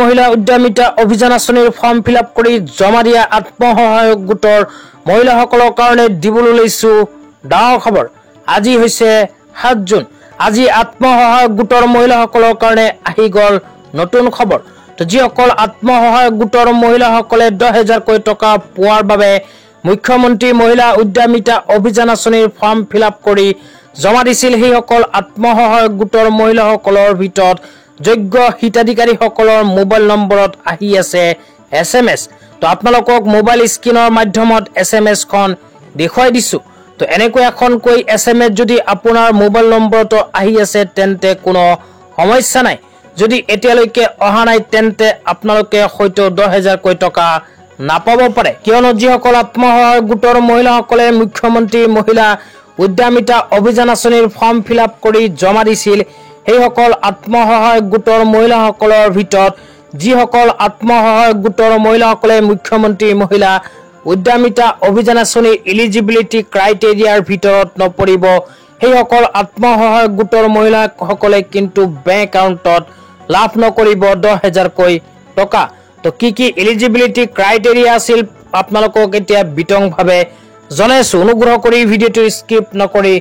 মহিলা উদ্যমিতা অভিযান আঁচনিৰ ফৰ্ম ফিলআপ কৰি জমা দিয়া আত্মসহায়ক গোটৰ মহিলাসকলৰ কাৰণে দিবলৈ লৈছো ডাঙৰ খবৰ। আজি হৈছে 7 জুন। আজি আত্মসহায়ক গোটৰ মহিলাসকলৰ কাৰণে আহি গ'ল নতুন খবৰ। তো যিসকল আত্মসহায়ক গোটৰ মহিলাসকলে 10,000 কৈ টকা পোৱাৰ বাবে মুখ্যমন্ত্ৰী মহিলা উদ্যমিতা অভিযান আঁচনিৰ ফৰ্ম ফিলআপ কৰি জমা দিছিল, সেইসকল আত্মসহায়ক গোটৰ মহিলাসকলৰ ভিতৰত যোগ্য হিতাধিকাৰীসকলৰ মোবাইল নম্বৰত আহি আছে SMS। তো আপোনালোকক মোবাইল স্ক্ৰিনৰ মাধ্যমত SMS খন দেখুৱাই দিছো। তো এনেকৈ এখনকৈ SMS যদি আপোনাৰ মোবাইল নম্বৰতো আহি আছে তেন্তে কোনো সমস্যা নাই। যদি এতিয়ালৈকে অহা নাই তেন্তে আপোনালোকে হয়তো 10,000 কৈ টকা নাপাব পাৰে, কিয়নো যিসকল আত্মসহায়ক গোটৰ মহিলাসকলে মুখ্যমন্ত্ৰী মহিলা উদ্যমিতা অভিযান আঁচনিৰ ফৰ্ম ফিলআপ কৰি জমা দিছিল, সেইসকল আত্মসহায়ক গোটৰ মহিলাসকলৰ ভিতৰত যিসকল আত্মসহায়ক গোটৰ মহিলাসকলে মুখ্যমন্ত্ৰী মহিলা উদ্যমিতা অভিযান আঁচনিৰ এলিজিবিলিটি ক্ৰাইটেৰিয়াৰ ভিতৰত নপৰিব, সেইসকল আত্মসহায়ক গোটৰ মহিলাসকলে কিন্তু বেংক একাউণ্টত লাভ নকৰিব 10,000 কৈ টকা। তো কি এলিজিবিলিটি ক্ৰাইটেৰিয়া আছিল আপোনালোকক এতিয়া বিতংভাৱে জনাইছো। অনুগ্ৰহ কৰি ভিডিঅ'টো স্কিপ নকৰি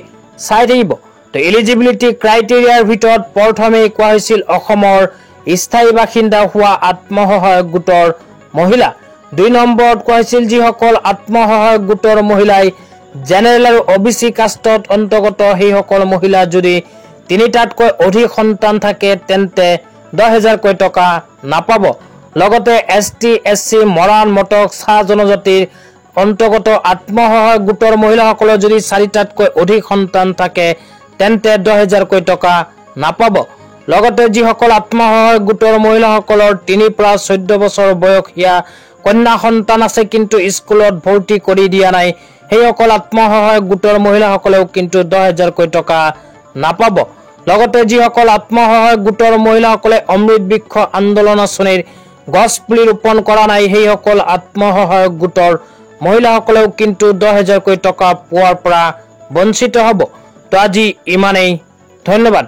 চাই থাকিব। তো এলিজিবিলিটি ক্ৰাইটেৰিয়াৰ ভিতৰত প্ৰথমে কোৱা হৈছিল অসমৰ স্থায়ী বাসিন্দা হোৱা আত্মসহায়ক গোটৰ মহিলা। 2 নম্বৰত কোৱা হৈছিল যিসকল আত্মসহায়ক গোটৰ মহিলাই জেনেৰেল আৰু OBC কাষ্টত অন্তৰ্গত, সেইসকল মহিলা যদি 3টাতকৈ অধিক সন্তান থাকে তেন্তে 10,000 কৈ টকা নাপাব। লগতে ST SC মৰাণ মটক চাহ জনজাতিৰ অন্তৰ্গত আত্মসহায়ক গোটৰ মহিলাসকলৰ যদি 4টাতকৈ অধিক সন্তান থাকে তেন্তে 10,000 কৈ টকা নাপাব। লগতে যিসকল আত্মসহায়ক গোটৰ মহিলাসকলৰ 3 পৰা 14 বছৰ বয়সীয়া কন্যা সন্তান আছে কিন্তু স্কুলত ভৰ্তি কৰি দিয়া নাই, সেইসকল আত্মসহায়ক গোটৰ মহিলাসকলেও কিন্তু 10,000 কৈ টকা নাপাব। লগতে যিসকল আত্মসহায়ক গোটৰ মহিলাসকলে অমৃত বৃক্ষ আন্দোলন আঁচনিৰ গছ পুলি ৰোপণ কৰা নাই, সেইসকল আত্মসহায়ক গোটৰ মহিলাসকলেও কিন্তু 10,000 কৈ টকা পোৱাৰ পৰা বঞ্চিত হ'ব। তো আজি ইমানেই, ধন্যবাদ।